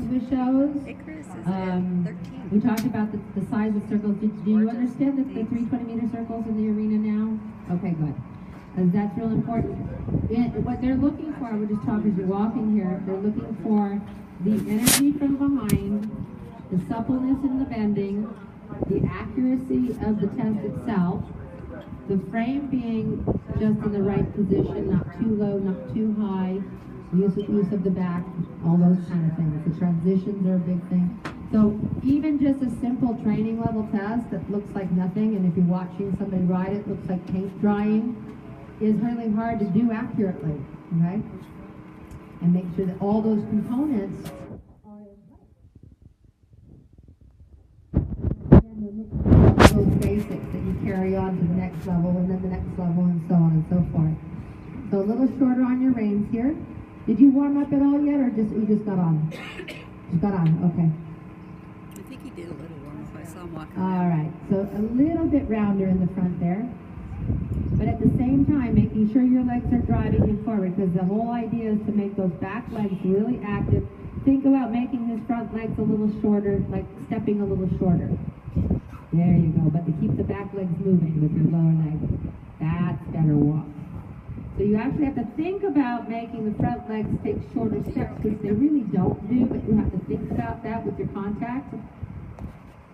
Christmas shows. Hey, Chris, is We talked about the size of circles. Do you understand the 320-meter circles in the arena now? Okay, good. That's real important. What they're looking for, we're just talking as you're walking here, they're looking for the energy from behind, the suppleness in the bending, the accuracy of the test itself, the frame being just in the right position, not too low, not too high, use of the back, all those kind of things. The transitions are a big thing. So even just a simple training level test that looks like nothing, and if you're watching somebody ride it, looks like paint drying, is really hard to do accurately, okay? And make sure that all those components are in place. Again, they're looking for those basics that you carry on to the next level, and then the next level, and so on and so forth. So a little shorter on your reins here. Did you warm up at all yet, or you just got on? Just got on, okay. I think he did a little warm up. I saw him walking. All right, so a little bit rounder in the front there. But at the same time, making sure your legs are driving you forward, because the whole idea is to make those back legs really active. Think about making his front legs a little shorter, like stepping a little shorter. There you go, but to keep the back legs moving with your lower leg. That's better walk. So you actually have to think about making the front legs take shorter steps, which they really don't do, but you have to think about that with your contact.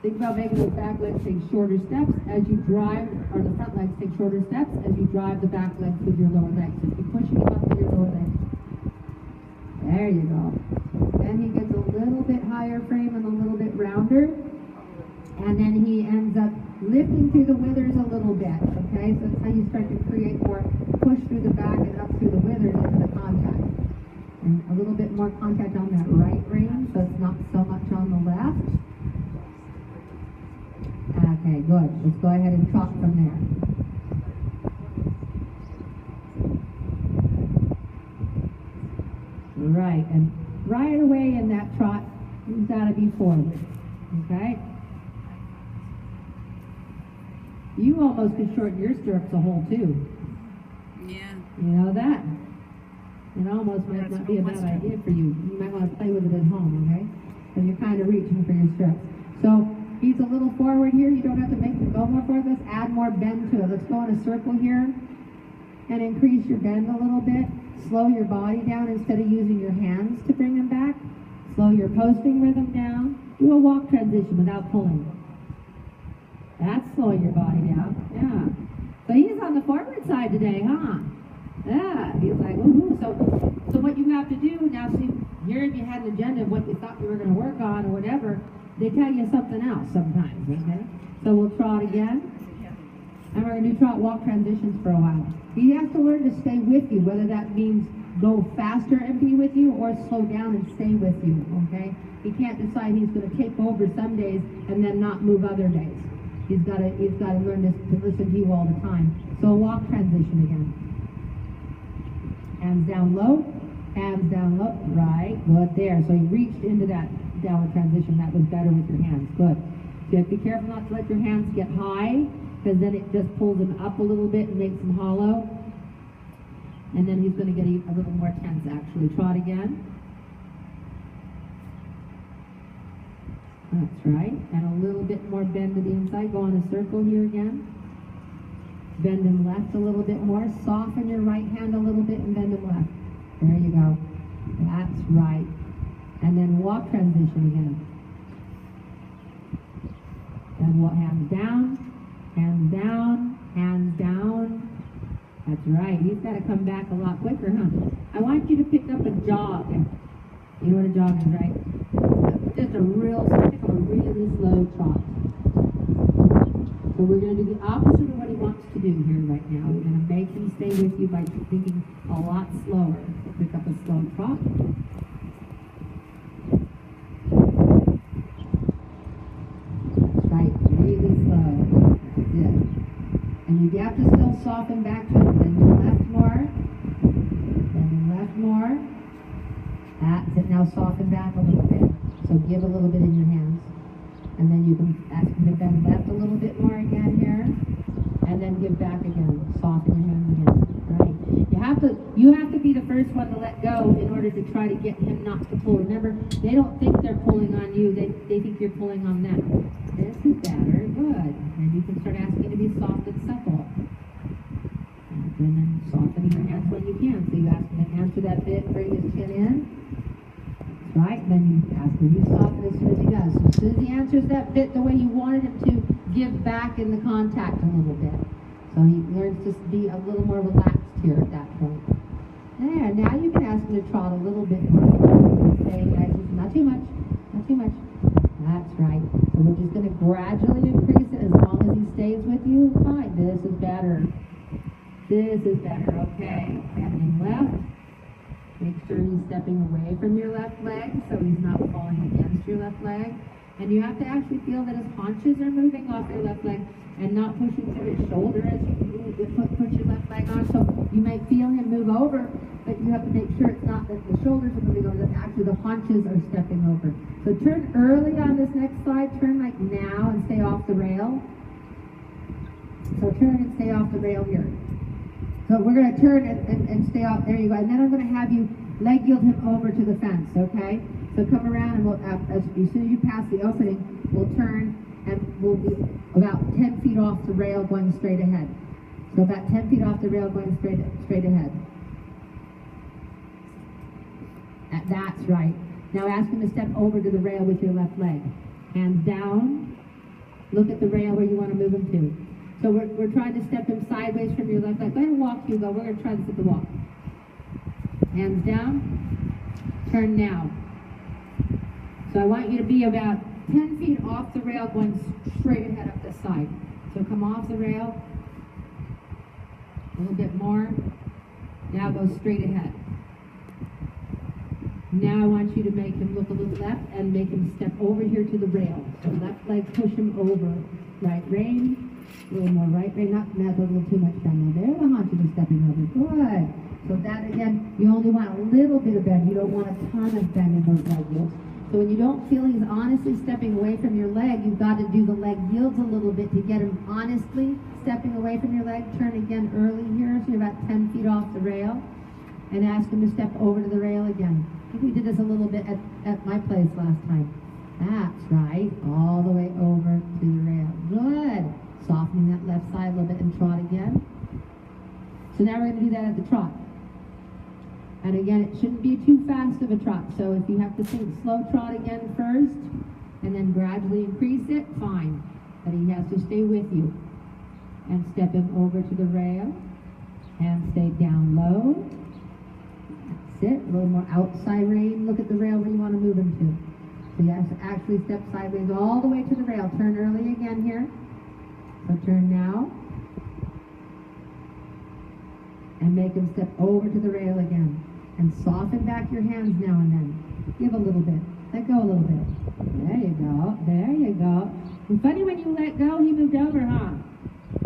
Think about making those back legs take shorter steps as you drive, or the front legs take shorter steps as you drive the back legs with your lower legs. So keep pushing them up with your lower legs. There you go. Then he gets a little bit higher frame and a little bit rounder. And then he ends up lifting through the withers a little bit, okay? So that's how you start to create more push through the back and up through the withers into the contact. And a little bit more contact on that right rein, so it's not so much on the left. Okay, good. Let's go ahead and trot from there. Right, and right away in that trot, you've got to be forward, okay? You almost could shorten your stirrups a hole too. Yeah. You know that? It almost might not be a bad idea for you. You might want to play with it at home, okay? Because you're kind of reaching for your stirrups. So he's a little forward here. You don't have to make him go more forward. Let's add more bend to it. Let's go in a circle here and increase your bend a little bit. Slow your body down instead of using your hands to bring him back. Slow your posting rhythm down. Do a walk transition without pulling. That's slowing your body down. Yeah. So he's on the forward side today, huh? Yeah. He's like, woohoo. So what you have to do now, see, here if you had an agenda of what you thought you were going to work on or whatever, they tell you something else sometimes, okay? So we'll trot again. And we're going to do trot walk transitions for a while. He has to learn to stay with you, whether that means go faster and be with you or slow down and stay with you, okay? He can't decide he's going to take over some days and then not move other days. He's got to learn to listen to you all the time. So a walk transition again. Hands down low, right, good there. So you reached into that downward transition. That was better with your hands, good. So you have to be careful not to let your hands get high, because then it just pulls them up a little bit and makes them hollow. And then he's going to get a little more tense actually. Trot again. That's right. And a little bit more bend to the inside. Go on a circle here again. Bend them left a little bit more. Soften your right hand a little bit and bend them left. There you go. That's right. And then walk transition again. Then what? Hands down, hands down, hands down. That's right. He's got to come back a lot quicker, huh? I want you to pick up a jog. You know what a jog is, right? Just a really slow trot. So we're going to do the opposite of what he wants to do here right now. We're going to make him stay with you by thinking a lot slower. So pick up a slow trot. That's right, really slow. That's it. And you have to still soften back to it. Bend your left more. Bend your left more. That's it. Now soften back a little bit. So give a little bit in your hands. And then you can ask him to bend left a little bit more again here. and then give back again. Soften your hands again. Right. You have to be the first one to let go in order to try to get him not to pull. Remember, they don't think they're pulling on you. They think you're pulling on them. This is better. Good. And you can start asking to be soft and supple. And then soften your hands when you can. So you ask him to answer that bit, bring his chin in. Right? Then you ask him to be soft as soon as he does. So as soon as he answers that bit the way you wanted him to, give back in the contact a little bit. So he learns to be a little more relaxed here at that point. There, now you can ask him to trot a little bit more. Stay nice, not too much, not too much. That's right. So we're just going to gradually increase it as long as he stays with you. Fine, this is better. This is better, okay. Stepping left. Make sure he's stepping away from your left leg so he's not falling against your left leg. And you have to actually feel that his haunches are moving off your left leg and not pushing through his shoulder as you put your left leg on. So you might feel him move over, but you have to make sure it's not that the shoulders are moving over, that actually the haunches are stepping over. So turn early on this next slide. Turn like now and stay off the rail. So turn and stay off the rail here. So we're going to turn and stay off. There you go. And then I'm going to have you leg yield him over to the fence, okay? So come around and we'll, as soon as you pass the opening, we'll turn and we'll be about 10 feet off the rail going straight ahead. So about 10 feet off the rail going straight ahead. That's right. Now ask him to step over to the rail with your left leg. Hands down. Look at the rail where you want to move him to. So we're trying to step him sideways from your left leg. Go ahead and walk, Hugo. We're going to try this at the walk. Hands down. Turn now. So I want you to be about 10 feet off the rail going straight ahead up this side. So come off the rail. A little bit more. Now go straight ahead. Now I want you to make him look a little left and make him step over here to the rail. So left leg, push him over. Right rein. A little more right rein. Not a little too much bend there. There, the haunches are stepping over. Good. So that again, you only want a little bit of bend. You don't want a ton of bend in those leg yields. So when you don't feel he's honestly stepping away from your leg, you've got to do the leg yields a little bit to get him honestly stepping away from your leg. Turn again early here, so you're about 10 feet off the rail. And ask him to step over to the rail again. I think we did this a little bit at my place last time. That's right. All the way over to the rail. Good. Softening that left side a little bit and trot again. So now we're going to do that at the trot. And again, it shouldn't be too fast of a trot. So if you have to think slow trot again first, and then gradually increase it, fine. But he has to stay with you. And step him over to the rail. And stay down low. That's it. A little more outside rein. Look at the rail where you want to move him to. So you have to actually step sideways all the way to the rail. Turn early again here. So turn now. And make him step over to the rail again. And soften back your hands now and then. Give a little bit. Let go a little bit. There you go. There you go. It's funny when you let go, he moved over, huh?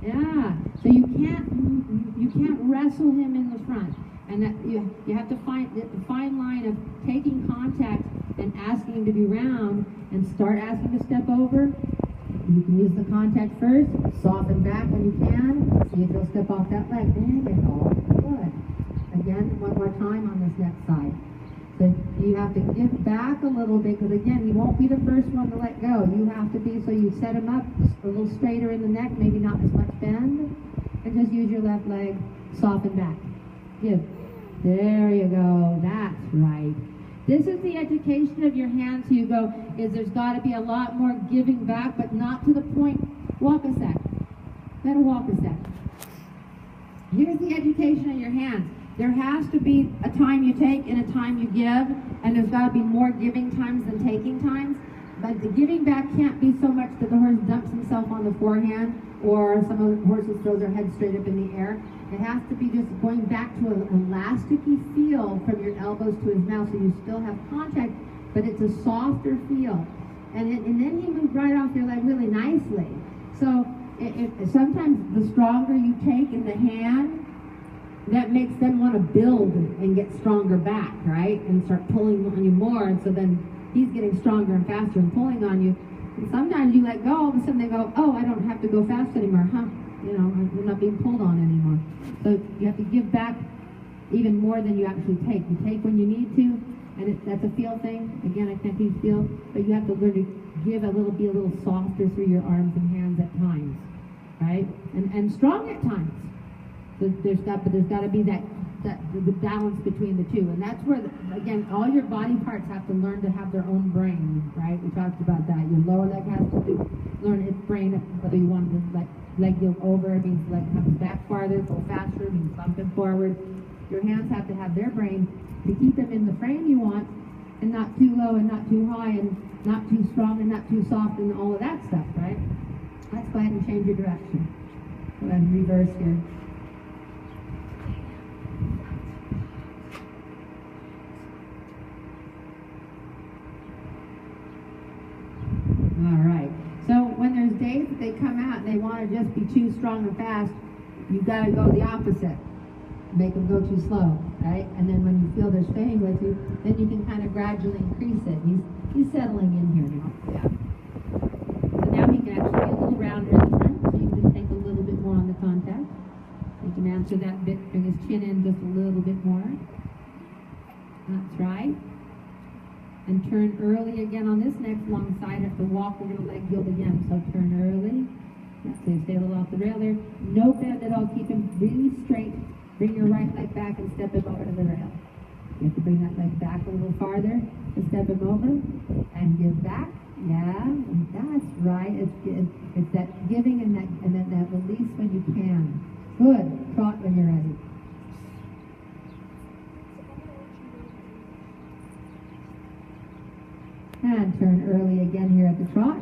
Yeah. So you can't wrestle him in the front. And that you have to find the fine line of taking contact and asking him to be round and start asking to step over. You can use the contact first, soften back when you can, see if he'll step off that leg. There you go. Good. Again, one more time on this next side. So you have to give back a little bit, because again, you won't be the first one to let go. You have to be, so you set him up a little straighter in the neck, maybe not as much bend, and just use your left leg, soften back. Give. There you go. That's right. This is the education of your hands, Hugo, is there's got to be a lot more giving back, but not to the point. Walk a sec. Better walk a sec. Here's the education of your hands. There has to be a time you take and a time you give, and there's got to be more giving times than taking times. But the giving back can't be so much that the horse dumps himself on the forehand, or some of the horses throw their head straight up in the air. It has to be just going back to an elasticy feel from your elbows to his mouth, so you still have contact, but it's a softer feel. And then he moves right off your leg really nicely. So sometimes the stronger you take in the hand, that makes them want to build and get stronger back, right? And start pulling on you more, and so then he's getting stronger and faster and pulling on you. And sometimes you let go, all of a sudden they go, oh, I don't have to go fast anymore, huh? you know, we're not being pulled on anymore. So you have to give back even more than you actually take. You take when you need to, and that's a feel thing. Again, I can't teach feel, but you have to learn to give a little, be a little softer through your arms and hands at times, right? And strong at times. So there's got to be that the balance between the two, and that's where, again, all your body parts have to learn to have their own brain, right? We talked about that. Your lower leg has to learn its brain, whether you want to leg go over, it means leg comes back farther, go faster, it means bumping forward. Your hands have to have their brain to keep them in the frame you want, and not too low and not too high and not too strong and not too soft and all of that stuff, right? Let's go ahead and change your direction. Go ahead and reverse here. All right. So when there's days that they come out and they want to just be too strong and fast, you've got to go the opposite. Make them go too slow, right? And then when you feel they're staying with you, then you can kind of gradually increase it. He's settling in here now. Yeah. So now he can actually be a little rounder in the front, so you can just take a little bit more on the contact. You can answer that bit, bring his chin in just a little bit more. That's right. And turn early again on this next long side. Have to walk over the leg yield again. So turn early. So you stay a little off the rail there. No bend at all. Keep him really straight. Bring your right leg back and step him over to the rail. You have to bring that leg back a little farther to step him over and give back. Yeah, and that's right. It's that giving and then that release when you can. Good. Trot when you're ready. And turn early again here at the trot.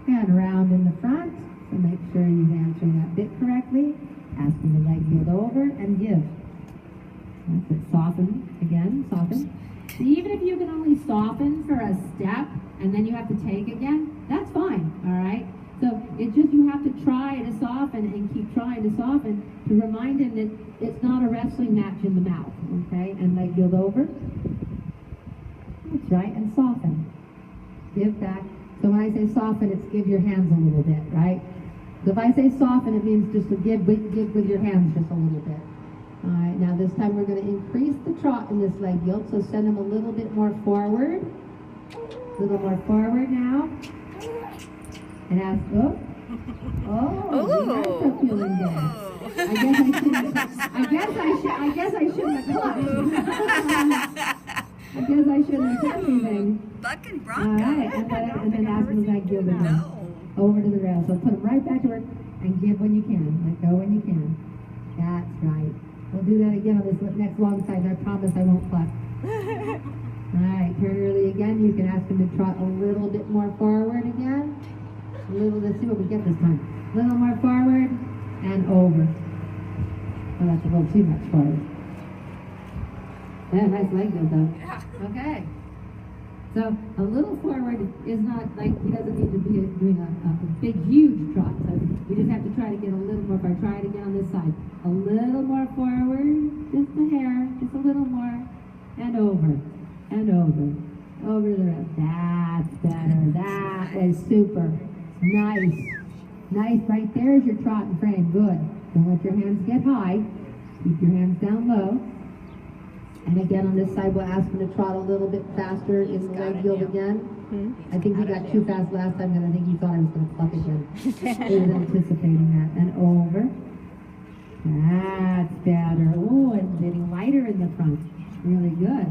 And round in the front. So make sure he's answering that bit correctly. Asking the leg yield over and give. That's it. Soften again. Soften. So even if you can only soften for a step and then you have to take again, that's fine. All right. So it's just you have to try to soften and keep trying to soften to remind him that it's not a wrestling match in the mouth. Okay. And leg yield over. That's right. And soften. Give back. So when I say soften, it's give your hands a little bit, right? So if I say soften, it means just to give with your hands just a little bit. All right, now this time we're going to increase the trot in this leg yield, so send him a little bit more forward. A little more forward now. And ask, that's feeling good. I guess I shouldn't have clutched. I guess I shouldn't have said anything. Bucking Bronco. All right, and then ask him to leg yield again. No. Over to the rail. So put them right back to work and give when you can. Let go when you can. That's right. We'll do that again on this next long side. I promise I won't cluck. Alright, turn early again. You can ask him to trot a little bit more forward again. Let's see what we get this time. A little more forward and over. Oh, that's a little too much forward. Yeah, nice leg yield though. Yeah. Okay. So a little forward is not like, he doesn't need to be doing a big, huge trot. So you just have to try to get a little more. If I try it again on this side, a little more forward, just a hair, just a little more, and over, over to the rest. That's better. That was super. Nice. Nice. Right there is your trot and frame. Good. Don't let your hands get high. Keep your hands down low. And again, on this side, we'll ask him to trot a little bit faster in the leg yield again. I think he got too fast last time, and I think he thought I was going to cluck again. He was anticipating that. And over. That's better. Oh, and getting lighter in the front. Really good.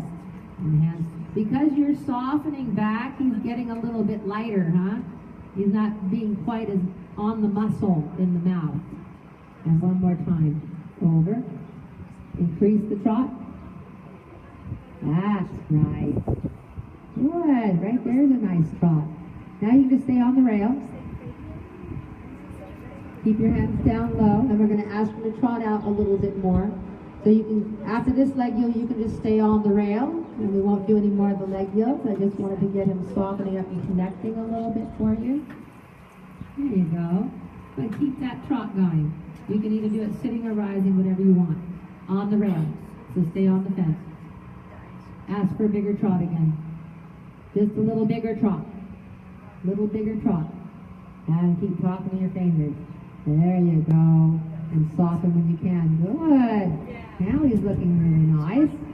And hands. Because you're softening back, he's getting a little bit lighter, huh? He's not being quite as on the muscle in the mouth. And one more time. Over. Increase the trot. That's right. Good. Right there's a nice trot. Now you can just stay on the rail. Keep your hands down low. And we're going to ask him to trot out a little bit more. So you can, after this leg yield, you can just stay on the rail. And we won't do any more of the leg yields. I just wanted to get him softening up and connecting a little bit for you. There you go. But keep that trot going. You can either do it sitting or rising, whatever you want. On the rail. So stay on the fence. Ask for a bigger trot again. Just a little bigger trot. Little bigger trot. And keep talking to your fingers. There you go. And soften when you can. Good. Now he's looking really nice.